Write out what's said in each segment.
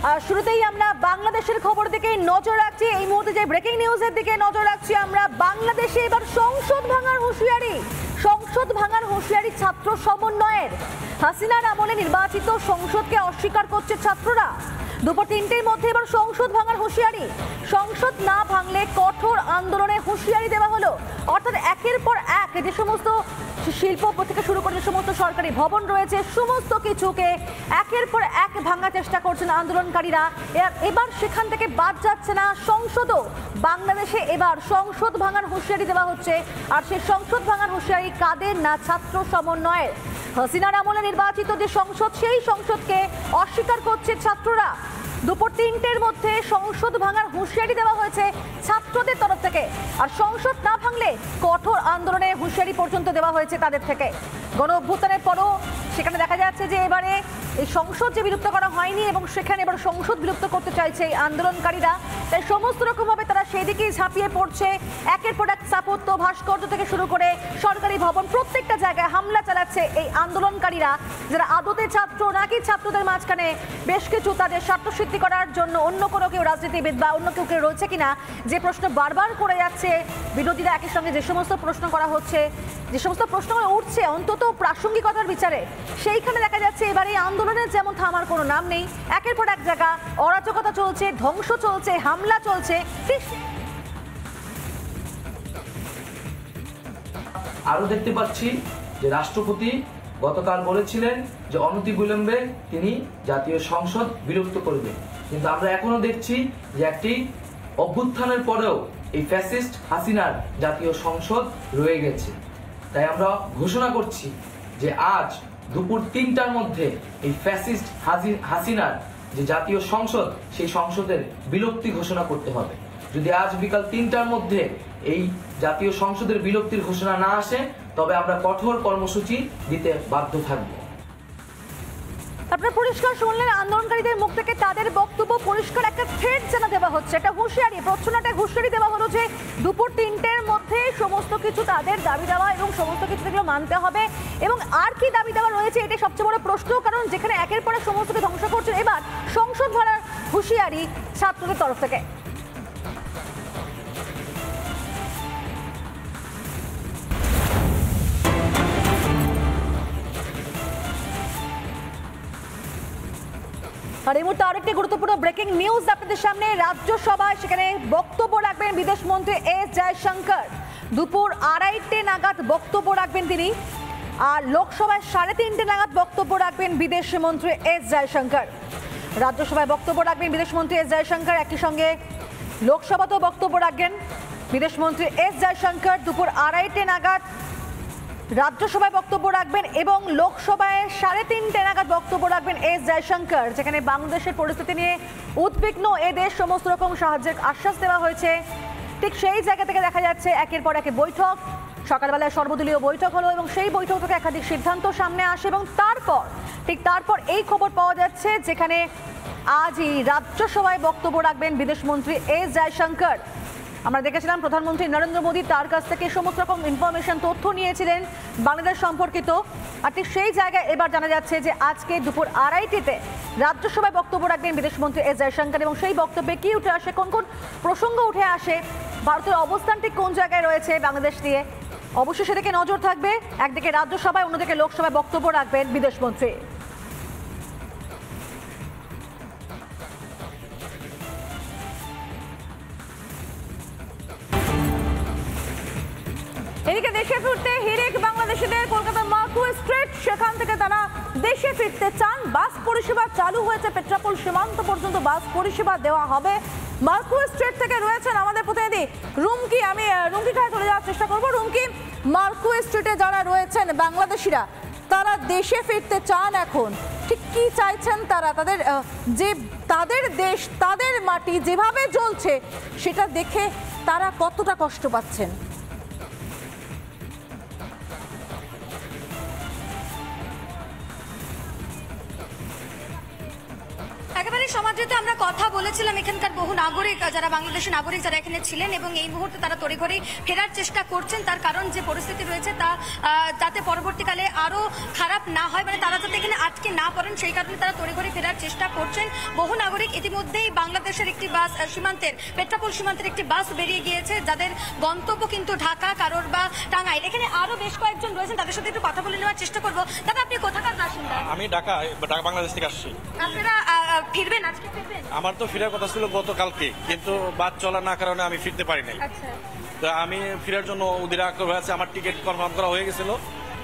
শুরুতেই আমরা বাংলাদেশের খবর দিকে নজর রাখছি। এই মুহূর্তে যে ব্রেকিং নিউজের দিকে নজর রাখছি আমরা। বাংলাদেশে এবার সংসদ ভাঙার হুঁশিয়ারি, সংসদ ভাঙার হুঁশিয়ারি ছাত্র সমন্বয়ের। হাসিনার আমলে নির্বাচিত সংসদকে অস্বীকার করছে ছাত্ররা। দুপুর 3টের মধ্যে এবার সংসদ ভাঙার হুঁশিয়ারি। সংসদ না ভাঙলে কঠোর আন্দোলনের হুঁশিয়ারি দেওয়া হলো। অর্থাৎ একের পর এক যে সমস্ত শিল্প থেকে শুরু করে যে সমস্ত সরকারি ভবন রয়েছে সমস্ত কিছুকে একের পর এক ভাঙার চেষ্টা করছেন আন্দোলনকারীরা। এবার সেখান থেকে বাদ যাচ্ছে না সংসদও। বাংলাদেশে এবার সংসদ ভাঙার হুঁশিয়ারি দেওয়া হচ্ছে। আর সেই সংসদ ভাঙার হুঁশিয়ারি কাদের না, ছাত্র সমন্বয়ের। হাসিনার আমলে নির্বাচিত যে সংসদ সেই সংসদকে অস্বীকার করছে ছাত্ররা। দুপুর 3টের মধ্যে সংসদ ভাঙার হুঁশিয়ারি দেওয়া হয়েছে ছাত্রদের তরফ থেকে। আর সংসদ না ভাঙলে কঠোর আন্দোলনের হুঁশিয়ারি পর্যন্ত দেওয়া হয়েছে তাদের থেকে। গণ অভ্যুত্থানের পরও সেখানে দেখা যাচ্ছে যে এবারে এই সংসদ যে বিলুপ্ত করা হয়নি এবং সেখানে এবার সংসদ বিলুপ্ত করতে চাইছে এই আন্দোলনকারীরা। তাই সমস্ত রকমভাবে তারা সেই দিকেই ঝাঁপিয়ে পড়ছে। একের পর এক স্থাপত্য ভাস্কর্য থেকে শুরু করে সরকারি ভবন প্রত্যেকটা জায়গায় হামলা চালাচ্ছে এই আন্দোলনকারীরা, যারা আদতে ছাত্র নাকি ছাত্রদের মাঝখানে বেশ কিছু তাদের স্বার্থসিদ্ধি করার জন্য অন্য কোনো কেউ রাজনীতিবিদ বা অন্য কেউ রয়েছে কিনা যে প্রশ্ন বারবার করে যাচ্ছে বিরোধীরা। একই সঙ্গে যে সমস্ত প্রশ্ন করা হচ্ছে, যে সমস্ত প্রশ্নগুলো উঠছে অন্তত প্রাসঙ্গিকতার বিচারে, সেইখানে দেখা যাচ্ছে এবার এই আন্দোলনের যেমন থামার কোনো নাম নেই। একের পর এক জায়গা অরাজকতা চলছে, ধ্বংস চলছে, হামলা চলছে। আরো দেখতে পাচ্ছি যে রাষ্ট্রপতি গতকাল বলেছিলেন যে অনতিবিলম্বে তিনি জাতীয় সংসদ বিলুপ্ত করবেন, কিন্তু আমরা এখনো দেখছি যে একটি অভ্যুত্থানের পরেও এই ফ্যাসিস্ট হাসিনার জাতীয় সংসদ রয়ে গেছে। তাই আমরা ঘোষণা করছি যে আজ দুপুর 3টার মধ্যে এই ফ্যাসিস্ট হাসিনার যে জাতীয় সংসদ সেই সংসদের বিলুপ্তি ঘোষণা করতে হবে। যদি আজ বিকাল 3টার মধ্যে এই জাতীয় সংসদের বিলুপ্তির ঘোষণা না আসে তবে আমরা কঠোর কর্মসূচি দিতে বাধ্য থাকব। আপনারা পরিষ্কার শুনলেন আন্দোলনকারীদের মুখ থেকে তাদের বক্তব্য। পরিষ্কার একটা থ্রেড জানা দেওয়া হচ্ছে, একটা হুঁশিয়ারি, প্রচ্ছন্নটা হুঁশিয়ারি দেওয়া হলো যে দুপুর 3টের মধ্যে সমস্ত কিছু তাদের দাবি দেওয়া এবং সমস্ত কিছু যেগুলো মানতে হবে। এবং আর কি দাবি দেওয়া রয়েছে এটা সবচেয়ে বড় প্রশ্ন, কারণ যেখানে একের পর এক সমস্তকে ধ্বংস করছে এবার সংসদ ভাঙার হুঁশিয়ারি ছাত্রদের তরফ থেকে। আর এই মুহূর্তে আরেকটি গুরুত্বপূর্ণ ব্রেকিং নিউজ আপনাদের সামনে। রাজ্যসভায় সেখানে বক্তব্য রাখবেন বিদেশমন্ত্রী এস জয়শঙ্কর। দুপুর 2:30 নাগাদ বক্তব্য রাখবেন তিনি। আর লোকসভায় 3:30 নাগাদ বক্তব্য রাখবেন বিদেশমন্ত্রী এস জয়শঙ্কর। রাজ্যসভায় বক্তব্য রাখবেন বিদেশমন্ত্রী এস জয়শঙ্কর, একই সঙ্গে লোকসভাতেও বক্তব্য রাখবেন বিদেশমন্ত্রী এস জয়শঙ্কর। দুপুর 2:30 নাগাদ রাজ্যসভায় বক্তব্য রাখবেন এবং লোকসভায় 3:30 নাগাদ বক্তব্য রাখবেন এস জয়শঙ্কর, যেখানে বাংলাদেশের পরিস্থিতি নিয়ে উদ্বিগ্ন এদেশ, সমস্ত রকম সাহায্যের আশ্বাস দেওয়া হয়েছে। ঠিক সেই জায়গা থেকে দেখা যাচ্ছে একের পর এক বৈঠক। সকালবেলায় সর্বদলীয় বৈঠক হলো এবং সেই বৈঠক থেকে একাধিক সিদ্ধান্ত সামনে আসে এবং তারপর এই খবর পাওয়া যাচ্ছে যেখানে আজই রাজ্যসভায় বক্তব্য রাখবেন বিদেশমন্ত্রী এস জয়শঙ্কর। আমরা দেখেছিলাম প্রধানমন্ত্রী নরেন্দ্র মোদী তার কাছ থেকে সমস্ত রকম ইনফরমেশন, তথ্য নিয়েছিলেন বাংলাদেশ সম্পর্কিত। আর ঠিক সেই জায়গায় এবার জানা যাচ্ছে যে আজকে দুপুর 2:30-তে রাজ্যসভায় বক্তব্য রাখবেন বিদেশমন্ত্রী এস জয়শঙ্কর। এবং সেই বক্তব্যে কি উঠে আসে, কোন কোন প্রসঙ্গ উঠে আসে, ভারতের অবস্থান ঠিক কোন জায়গায় রয়েছে বাংলাদেশ নিয়ে, অবশ্যই সেদিকে নজর থাকবে। একদিকে রাজ্যসভায়, অন্যদিকে লোকসভায় বক্তব্য রাখবেন বিদেশমন্ত্রী। এদিকে দেশে ফিরতে হিরেক বাংলাদেশিদের কলকাতার মার্কুই স্ট্রিট, সেখান থেকে তারা দেশে ফিরতে চান। বাস পরিষেবা চালু হয়েছে, পেট্রাপোল সীমান্ত পর্যন্ত বাস পরিষেবা দেওয়া হবে। মার্কুই স্ট্রিট থেকে রয়েছেন আমাদের প্রতিনিধি রুমকি। আমি রুমকি কাছে চলে যাওয়ার চেষ্টা করবো। রুমকি, মার্কুই স্ট্রিটে যারা রয়েছেন বাংলাদেশিরা, তারা দেশে ফিরতে চান, এখন ঠিক কি চাইছেন তারা? তাদের যে তাদের দেশ, তাদের মাটি যেভাবে জ্বলছে সেটা দেখে তারা কতটা কষ্ট পাচ্ছেন? একেবারে সমাজেতে আমরা কথা বলেছিলাম এখানকার বহু নাগরিক যারা বাংলাদেশি নাগরিক যারা এখানে ছিলেন এবং এই মুহূর্তে তারা তড়িঘড়ি ফেরার চেষ্টা করছেন, তার কারণ যে পরিস্থিতি রয়েছে তা যাতে পরবর্তীকালে আরো খারাপ না হয়, মানে তারা যাতে এখানে আটকে না পড়েন সেই কারণে তারা তড়িঘড়ি ফেরার চেষ্টা করছেন। বহু নাগরিক ইতিমধ্যেই বাংলাদেশের একটি বাস সীমান্তের পেট্রাপোল সীমান্তের একটি বাস বেরিয়ে গিয়েছে, যাদের গন্তব্য কিন্তু ঢাকা, কারোর বা টাঙ্গাইল। এখানে আরো বেশ কয়েকজন রয়েছেন, তাদের সাথে একটু কথা বলে নেওয়ার চেষ্টা করবো। দাদা, আপনি কোথাকার বাসিন্দা? আমি ঢাকা বাংলাদেশ থেকে আসছি। আপনারা ফিরবেন, আজকে ফিরবেন? আমার তো ফেরার কথা ছিল গতকালকে, কিন্তু বাস চলার না কারণে আমি ফিরতে পারি নাই। আচ্ছা, তো আমি ফেরার জন্য উদিরা আগ্রহ আছে, আমার টিকিট কনফার্ম করা হয়ে গেছিল,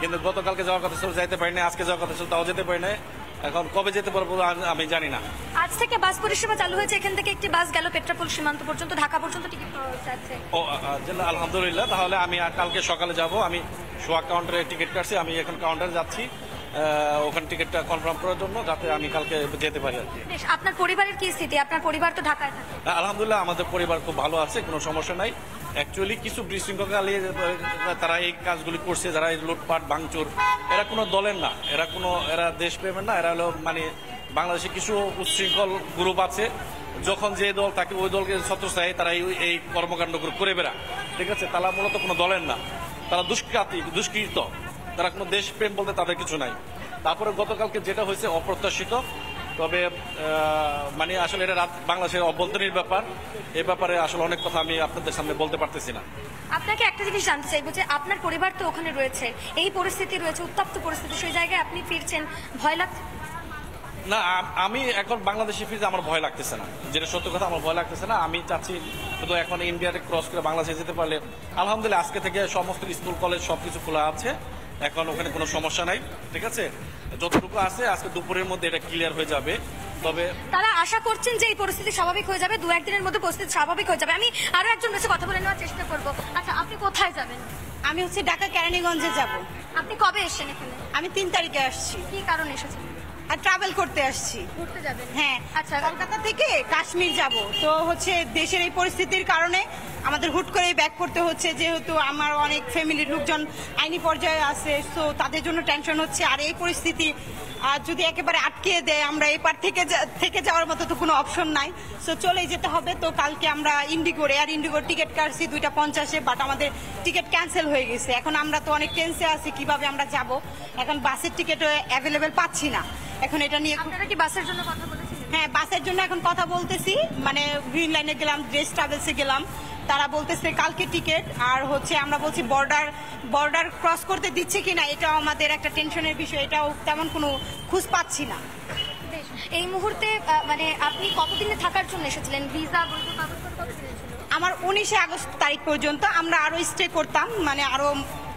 কিন্তু গতকালকে যাওয়ার কথা ছিল, যাইতে পারি না। আজকে যাওয়ার কথা ছিল, তাও যেতে পারি না। এখন কবে যেতে পারবো আমি জানি না। আজ থেকে বাস পরিষেবা চালু হয়েছে, এখান থেকে একটি বাস গেল পেট্রাপোল সীমান্ত পর্যন্ত, ঢাকা পর্যন্ত টিকিট পাওয়া যাচ্ছে। ও আলহামদুলিল্লাহ, তাহলে আমি কালকে সকালে যাব। আমি সোহাগ কাউন্টারে টিকিট কাটছি, আমি এখন কাউন্টারে যাচ্ছি ওখানে টিকিটটা কনফার্ম করার জন্য, যাতে আমি কালকে যেতে পারি আর কি। বেশ, আপনার পরিবারের কি স্থিতি? আপনার পরিবার তো ঢাকায় থাকে। আলহামদুলিল্লাহ, আমাদের পরিবার খুব ভালো আছে, কোনো সমস্যা নাই। অ্যাকচুয়ালি কিছু বিশৃঙ্খলা তারা এই কাজগুলি করছে, যারা এই লুটপাট ভাঙচুর, এরা কোনো দলের না, এরা দেশপ্রেমের না, এরা হলো মানে বাংলাদেশে কিছু উচ্ছৃঙ্খল গ্রুপ আছে, যখন যে দল তাকে ওই দলকে ছত্রছায় তারা এই কর্মকাণ্ড করে বেড়া। ঠিক আছে, তারা মূলত কোনো দলের না, তারা দুষ্কৃত, তারা কোনো দেশপ্রেম বলতে তাদের কিছু নাই। তারপরে গতকালকে যেটা হয়েছে অপ্রত্যাশিত, তবে মানে আসলে এটা বাংলাদেশের অভ্যন্তরীণ ব্যাপার, এই ব্যাপারে আসলে অনেক কথা আমি আপনাদের সামনে বলতে পারতেছি না। আপনাকে একটা জিনিস জানতে চাইবো যে আপনার পরিবার তো ওখানে রয়েছে, এই পরিস্থিতি রয়েছে, উত্তপ্ত পরিস্থিতি, সেই জায়গায় আপনি ফিরছেন, ভয় লাগছে? না, আমি এখন বাংলাদেশে ফিরে আমার ভয় লাগতেছে না, যেটা সত্য কথা, আমার ভয় লাগতেছে না। আমি চাচ্ছি শুধু এখন ইন্ডিয়াতে ক্রস করে বাংলাদেশে যেতে পারলে আলহামদুলিল্লাহ। আজকে থেকে সমস্ত স্কুল কলেজ সবকিছু খোলা আছে, এখন ওখানে কোনো সমস্যা নাই। ঠিক আছে, যতটুকু আছে আজকে দুপুরের মধ্যে এটা ক্লিয়ার হয়ে যাবে। তবে তারা আশা করছেন যে এই পরিস্থিতি স্বাভাবিক হয়ে যাবে, দু একদিনের মধ্যে পরিস্থিতি স্বাভাবিক হয়ে যাবে। আমি আরো একজন বেশি কথা বলে নেওয়ার চেষ্টা করবো। আচ্ছা, আপনি কোথায় যাবেন? আমি ঢাকা কেরানীগঞ্জে যাব। আপনি কবে এসেছেন এখানে? আমি 3 তারিখে আসছি। কি কারণে এসেছেন? আর ট্রাভেল করতে আসছি। ঘুরতে যাবেন? হ্যাঁ। আচ্ছা, কলকাতা থেকে কাশ্মীর যাব। তো দেশের এই পরিস্থিতির কারণে আমাদের হুট করে ব্যাক করতে হচ্ছে, যেহেতু আমার অনেক ফ্যামিলির লোকজন আইনি পর্যায়ে আছে, তো তাদের জন্য টেনশন হচ্ছে। আর এই পরিস্থিতি আর যদি একেবারে আটকে দেয়, আমরা এপার থেকে যাওয়ার মতো তো কোনো অপশন নাই, সো চলেই যেতে হবে। তো কালকে আমরা এয়ার ইন্ডিগোর টিকিট কাটছি 2:50, বাট আমাদের টিকিট ক্যান্সেল হয়ে গেছে। এখন আমরা তো অনেক টেন্সে আছি, কিভাবে আমরা যাব। এখন বাসের টিকিট অ্যাভেলেবেল পাচ্ছি না। এখন এটা নিয়ে আপনারা কি বাসের জন্য কথা বলেছিলেন? হ্যাঁ, বাসের জন্য এখন কথা বলতেছি, মানে গ্রিন লাইনে গেলাম, ড্রেস ট্রাভেলসে গেলাম, তারা বলতেছে কালকে টিকিট। আর আমরা বলছি বর্ডার ক্রস করতে দিচ্ছে কিনা, এটাও আমাদের একটা টেনশনের বিষয়, এটাও তেমন কোনো খোঁজ পাচ্ছি না। বেশ, এই মুহূর্তে মানে আপনি কতদিনে থাকার জন্য এসেছিলেন? ভিসা বৈধ কাগজপত্র কতদিন ছিল? আমার 19 আগস্ট তারিখ পর্যন্ত। আমরা আরো স্টে করতাম, মানে আরো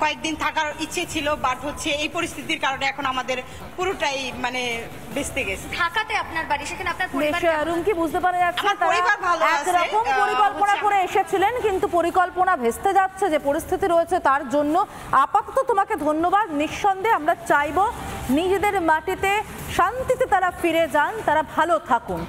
কয়েকদিন থাকার ইচ্ছে ছিল, বাট এই পরিস্থিতির কারণে এখন আমাদের পুরোটাই মানে বেঁচতে গেছে। ঢাকাতে আপনার বাড়ি, সেখানে আপনার পরিবার রুমকি বুঝতে পারা যাচ্ছে আমার পরিবার ভালো আছে। একরকম পরিকল্পনা করে এসেছিলেন, কিন্তু পরিকল্পনা ভেস্তে যাচ্ছে, যে পরিস্থিতি রয়েছে তার জন্য। আপাতত তোমাকে ধন্যবাদ। নিঃসন্দেহে আমরা চাইবো নিজেদের মাটিতে শান্তিতে তারা ফিরে যান, তারা ভালো থাকুন।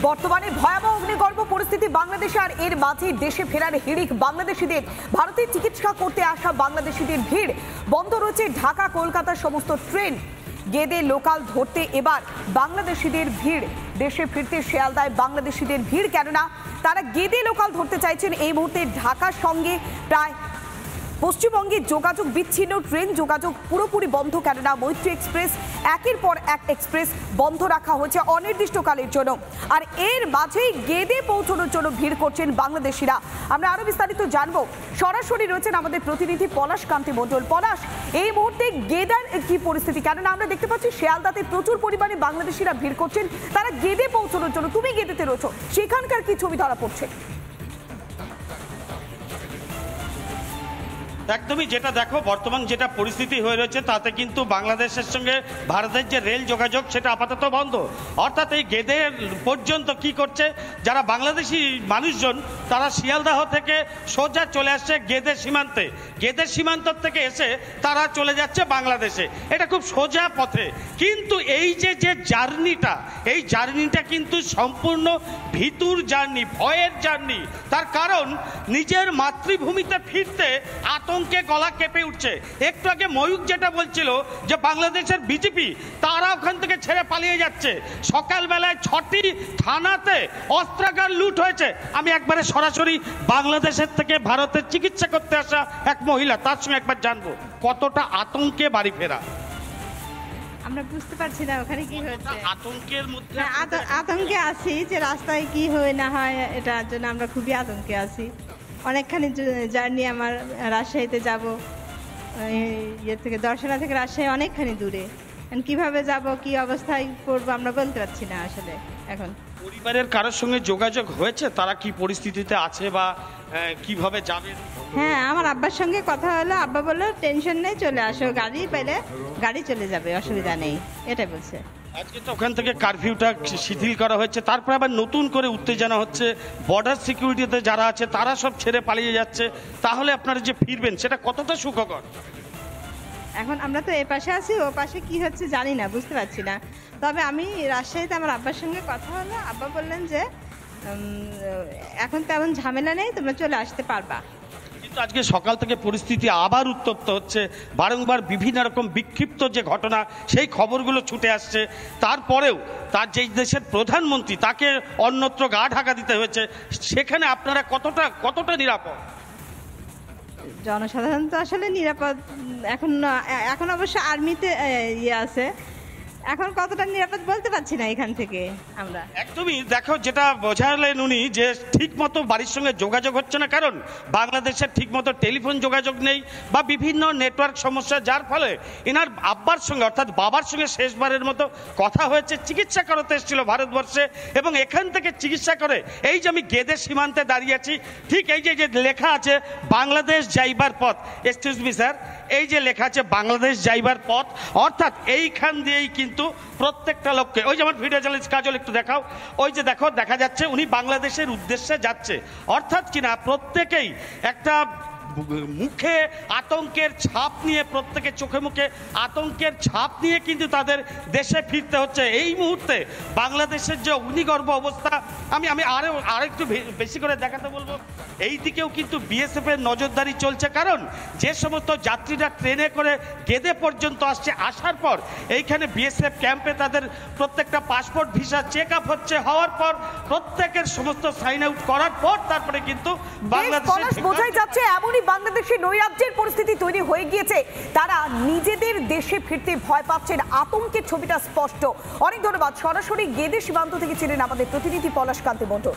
বর্তমানে ভয়াবহ অগ্নিগর্ভ পরিস্থিতি বাংলাদেশে, আর এর মাঝে দেশে ফেরার হিড়িক বাংলাদেশিদের। ভারতে চিকিৎসা করতে আসা বাংলাদেশিদের ভিড়। বন্ধ রয়েছে ঢাকা কলকাতার সমস্ত ট্রেন। গেদে লোকাল ধরতে এবার বাংলাদেশিদের ভিড়। দেশে ফিরতে শিয়ালদায় বাংলাদেশিদের ভিড়, কেননা তারা গেদে লোকাল ধরতে চাইছেন। এই মুহূর্তে ঢাকার সঙ্গে প্রায় পশ্চিমবঙ্গে যোগাযোগ বিচ্ছিন্ন, ট্রেন যোগাযোগ পুরোপুরি বন্ধ, কেননা মৈত্রী এক্সপ্রেস একের পর এক এক্সপ্রেস বন্ধ রাখা হয়েছে অনির্দিষ্টকালের জন্য। আর এর মাঝেই গেদে পৌঁছানোর জন্য ভিড় করছেন বাংলাদেশিরা। আমরা আরো বিস্তারিত জানবো, সরাসরি রয়েছেন আমাদের প্রতিনিধি পলাশ কান্তি মণ্ডল। পলাশ, এই মুহূর্তে গেদার কি পরিস্থিতি? কেননা আমরা দেখতে পাচ্ছি শিয়ালদাতে প্রচুর পরিমাণে বাংলাদেশিরা ভিড় করছেন তারা গেদে পৌঁছানোর জন্য। তুমি গেদেতে রয়েছো, সেখানকার কি ছবি ধরা পড়ছে? একদমই, যেটা দেখো বর্তমান যেটা পরিস্থিতি হয়ে রয়েছে, তাতে কিন্তু বাংলাদেশের সঙ্গে ভারতের যে রেল যোগাযোগ সেটা আপাতত বন্ধ। অর্থাৎ এই গেদে পর্যন্ত কি করছে, যারা বাংলাদেশি মানুষজন তারা শিয়ালদাহ থেকে সোজা চলে আসছে গেদে সীমান্তে। গেদের সীমান্ত থেকে এসে তারা চলে যাচ্ছে বাংলাদেশে। এটা খুব সোজা পথে, কিন্তু এই যে জার্নিটা, এই জার্নিটা কিন্তু সম্পূর্ণ ভীতুর জার্নি, ভয়ের জার্নি। তার কারণ নিজের মাতৃভূমিতে ফিরতে আতঙ্ক আতঙ্কে গলা কেঁপে উঠছে। একটু আগে ময়ূক যেটা বলছিল যে বাংলাদেশের বিজেপি তারা ওখান থেকে ছেড়ে পালিয়ে যাচ্ছে। সকালবেলায় 6টি থানাতে অস্ত্রাগার লুট হয়েছে। আমি একবারে সরাসরি বাংলাদেশের থেকে ভারতের চিকিৎসা করতে আসা এক মহিলা, তার সঙ্গে একবার জানবো কতটা আতঙ্কে বাড়ি ফেরা। আমরা বুঝতে পারছি না ওখানে কি হচ্ছে। আতঙ্কের মধ্যে আতঙ্কে আছি যে রাস্তায় কি হয় না হয়, এটার জন্য আমরা খুবই আতঙ্কে আছি। অনেকখানি জার্নি আমার, রাজশাহীতে যাব, ইয়ে থেকে দর্শনা থেকে রাজশাহী অনেকখানি দূরে। কিভাবে যাব, কি অবস্থায় পড়বো আমরা বলতে পারছি না আসলে। এখন পরিবারের কারোর সঙ্গে যোগাযোগ হয়েছে, তারা কি পরিস্থিতিতে আছে বা কিভাবে যাবে? হ্যাঁ, আমার আব্বার সঙ্গে কথা হলো, আব্বা বললো টেনশন নেই, চলে আসো, গাড়ি পেলে গাড়ি চলে যাবে, অসুবিধা নেই, এটাই বলছে। আজকে তো ওখান থেকে কারফিউটা শিথিল করা হয়েছে, তারপর আবার নতুন করে উত্তেজনা হচ্ছে, বর্ডার সিকিউরিটিতে যারা আছে তারা সব ছেড়ে পালিয়ে যাচ্ছে। তাহলে আপনারা যে ফিরবেন সেটা কতটা সুখকর? এখন আমরা তো এ পাশে আছি, ও পাশে কি হচ্ছে জানি না, বুঝতে পারছি না। তবে আমি রাজশাহীতে আমার আব্বার সঙ্গে কথা হলো, আব্বা বললেন যে এখন তেমন ঝামেলা নেই, তোমরা চলে আসতে পারবা। কিন্তু আজকে সকাল থেকে পরিস্থিতি আবার উত্তপ্ত হচ্ছে, বারংবার বিভিন্ন রকম বিক্ষিপ্ত যে ঘটনা সেই খবরগুলো ছুটে আসছে। তারপরেও তার যে দেশের প্রধানমন্ত্রী, তাকে অন্যত্র গা ঢাকা দিতে হয়েছে, সেখানে আপনারা কতটা নিরাপদ? জনসাধারণ তো আসলে নিরাপদ এখন অবশ্য আর্মিতে ইয়ে আছে, এখন কতটা নিরাপদ বলতে পারছি না এখান থেকে আমরা। একদমই দেখো, যেটা বোঝালেন উনি যে ঠিক মতো বাড়ির সঙ্গে যোগাযোগ হচ্ছে না, কারণ বাংলাদেশের ঠিক মতো টেলিফোন যোগাযোগ নেই বা বিভিন্ন নেটওয়ার্ক সমস্যা, যার ফলে এনার আব্বার সঙ্গে অর্থাৎ বাবার সঙ্গে শেষবারের মতো কথা হয়েছে। চিকিৎসা করাতে এসেছিল ভারতবর্ষে এবং এখান থেকে চিকিৎসা করে এই যে আমি গেদে সীমান্তে দাঁড়িয়ে আছি, ঠিক এই যে লেখা আছে বাংলাদেশ যাইবার পথ, এক্সকিউজ মি স্যার, এই যে লেখা আছে বাংলাদেশ যাইবার পথ, অর্থাৎ এইখান দিয়েই কিন্তু প্রত্যেকটা লোককে, ওই যে আমার ভিডিও জার্নালিস্ট কাজল একটু দেখাও, ওই যে দেখো দেখা যাচ্ছে উনি বাংলাদেশের উদ্দেশ্যে যাচ্ছে। অর্থাৎ কিনা প্রত্যেকেই একটা মুখে আতঙ্কের ছাপ নিয়ে, প্রত্যেকে চোখে মুখে আতঙ্কের ছাপ নিয়ে কিন্তু তাদের দেশে ফিরতে হচ্ছে। এই মুহূর্তে বাংলাদেশের যে অগ্নিগর্ভ অবস্থা, আমি আরেকটু বেশি করে দেখাতে বলবো, এই দিকেও কিন্তু বিএসএফ এর নজরদারি চলছে, কারণ যে সমস্ত যাত্রীরা ট্রেনে করে গেদে পর্যন্ত আসছে, আসার পর এইখানে বিএসএফ ক্যাম্পে তাদের প্রত্যেকটা পাসপোর্ট ভিসা চেক আপ হচ্ছে, হওয়ার পর প্রত্যেকের সমস্ত সাইন আউট করার পর তারপরে কিন্তু বাংলাদেশে বোঝাই যাচ্ছে এমনই বাংলাদেশে নৈরাজ্যের পরিস্থিতি তৈরি হয়ে গিয়েছে। তারা নিজেদের দেশে ফিরতে ভয় পাচ্ছেন, আতঙ্কের ছবিটা স্পষ্ট। অনেক ধন্যবাদ। সরাসরি গেদে সীমান্ত থেকে ছিলেন আমাদের প্রতিনিধি পলাশ কান্তি মণ্ডল।